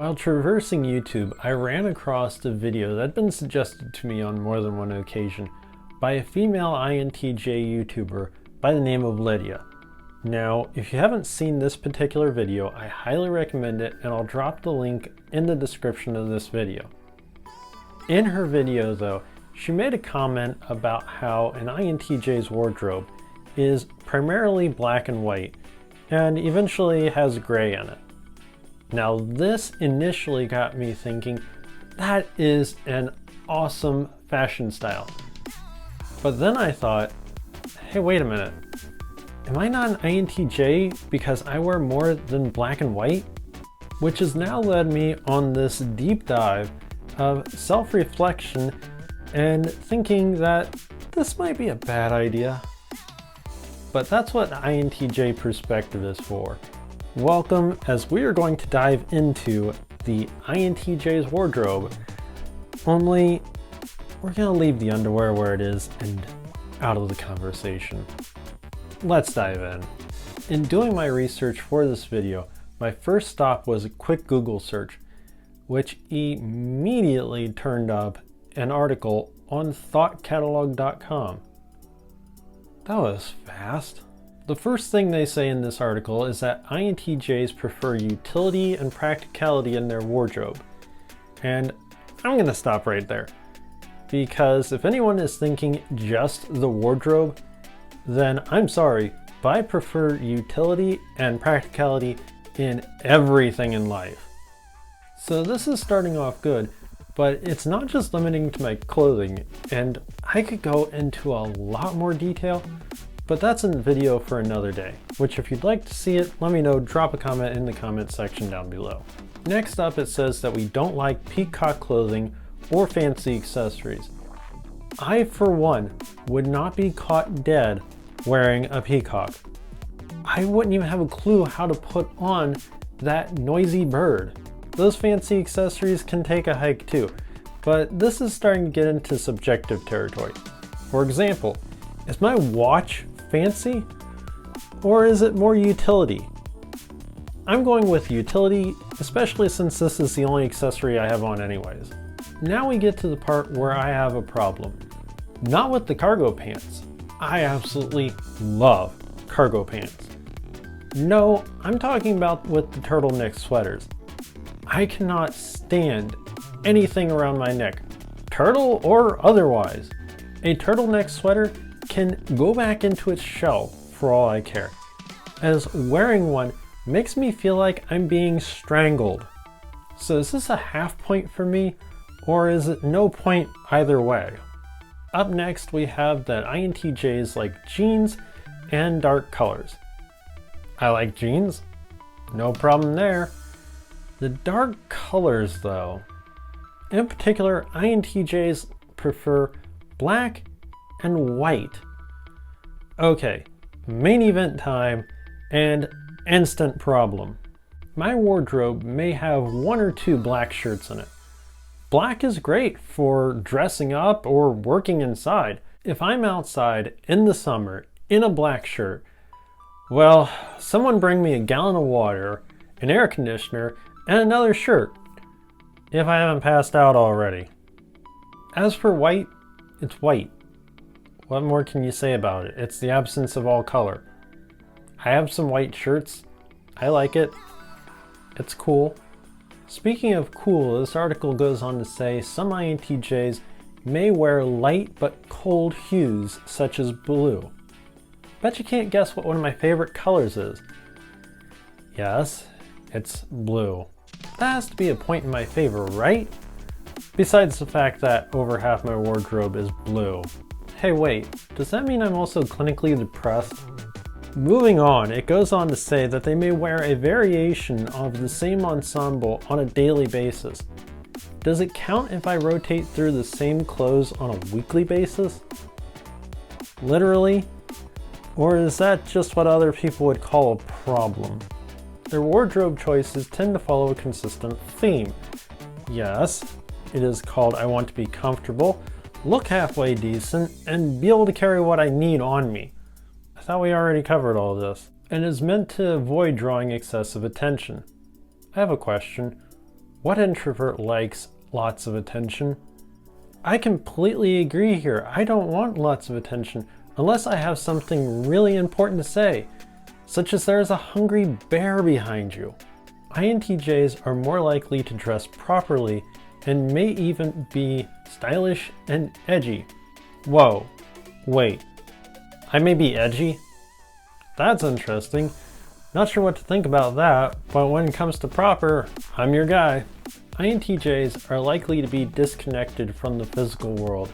While traversing YouTube, I ran across a video that had been suggested to me on more than one occasion by a female INTJ YouTuber by the name of Lydia. Now, if you haven't seen this particular video, I highly recommend it, and I'll drop the link in the description of this video. In her video though, she made a comment about how an INTJ's wardrobe is primarily black and white, and eventually has gray in it. Now this initially got me thinking, that is an awesome fashion style. But then I thought, hey, wait a minute. Am I not an INTJ because I wear more than black and white? Which has now led me on this deep dive of self-reflection and thinking that this might be a bad idea. But that's what INTJ perspective is for. Welcome, as we are going to dive into the INTJ's wardrobe, only we're going to leave the underwear where it is and out of the conversation. Let's dive in. In doing my research for this video, my first stop was a quick Google search, which immediately turned up an article on thoughtcatalog.com. That was fast. The first thing they say in this article is that INTJs prefer utility and practicality in their wardrobe. And I'm going to stop right there. Because if anyone is thinking just the wardrobe, then I'm sorry, but I prefer utility and practicality in everything in life. So this is starting off good, but it's not just limiting to my clothing, and I could go into a lot more detail. But that's a video for another day, which if you'd like to see it, let me know, drop a comment in the comment section down below. Next up, it says that we don't like peacock clothing or fancy accessories. I, for one, would not be caught dead wearing a peacock. I wouldn't even have a clue how to put on that noisy bird. Those fancy accessories can take a hike too, but this is starting to get into subjective territory. For example, is my watch fancy, or is it more utility? I'm going with utility, especially since this is the only accessory I have on anyways. Now we get to the part where I have a problem. Not with the cargo pants. I absolutely love cargo pants. No, I'm talking about with the turtleneck sweaters. I cannot stand anything around my neck, turtle or otherwise. A turtleneck sweater can go back into its shell for all I care, as wearing one makes me feel like I'm being strangled. So is this a half point for me, or is it no point either way? Up next, we have that INTJs like jeans and dark colors. I like jeans, no problem there. The dark colors though, in particular, INTJs prefer black and white. Okay, main event time and instant problem. My wardrobe may have one or two black shirts in it. Black is great for dressing up or working inside. If I'm outside in the summer in a black shirt, well, someone bring me a gallon of water, an air conditioner, and another shirt, if I haven't passed out already. As for white, it's white. What more can you say about it? It's the absence of all color. I have some white shirts. I like it. It's cool. Speaking of cool, this article goes on to say some INTJs may wear light but cold hues such as blue. Bet you can't guess what one of my favorite colors is. Yes, it's blue. That has to be a point in my favor, right? Besides the fact that over half my wardrobe is blue. Hey wait, does that mean I'm also clinically depressed? Moving on, it goes on to say that they may wear a variation of the same ensemble on a daily basis. Does it count if I rotate through the same clothes on a weekly basis? Literally? Or is that just what other people would call a problem? Their wardrobe choices tend to follow a consistent theme. Yes, it is called I want to be comfortable, look halfway decent, and be able to carry what I need on me. I thought we already covered all this. And is meant to avoid drawing excessive attention. I have a question. What introvert likes lots of attention? I completely agree here. I don't want lots of attention unless I have something really important to say, such as there's a hungry bear behind you. INTJs are more likely to dress properly and may even be stylish and edgy. Whoa, wait, I may be edgy? That's interesting. Not sure what to think about that, but when it comes to proper, I'm your guy. INTJs are likely to be disconnected from the physical world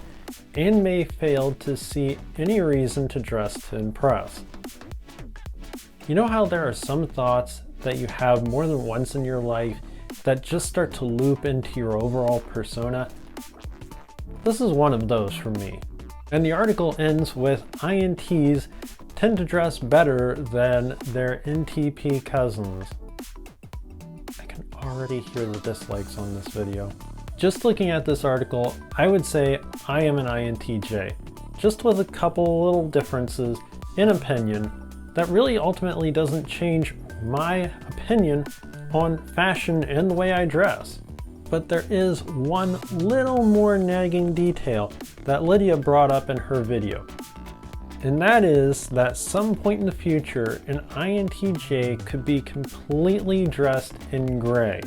and may fail to see any reason to dress to impress. You know how there are some thoughts that you have more than once in your life that just start to loop into your overall persona? This is one of those for me. And the article ends with INTs tend to dress better than their NTP cousins. I can already hear the dislikes on this video. Just looking at this article, I would say I am an INTJ, just with a couple little differences in opinion that really ultimately doesn't change my opinion on fashion and the way I dress. But there is one little more nagging detail that Lydia brought up in her video. And that is that some point in the future, an INTJ could be completely dressed in gray.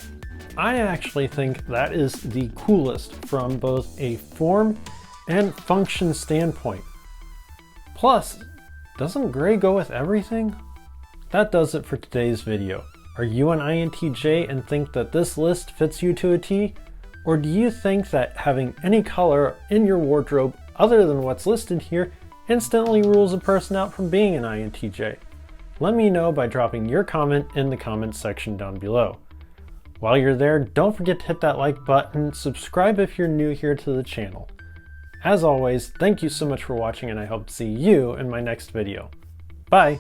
I actually think that is the coolest from both a form and function standpoint. Plus, doesn't gray go with everything? That does it for today's video. Are you an INTJ and think that this list fits you to a T? Or do you think that having any color in your wardrobe other than what's listed here instantly rules a person out from being an INTJ? Let me know by dropping your comment in the comments section down below. While you're there, don't forget to hit that like button, subscribe if you're new here to the channel. As always, thank you so much for watching and I hope to see you in my next video. Bye!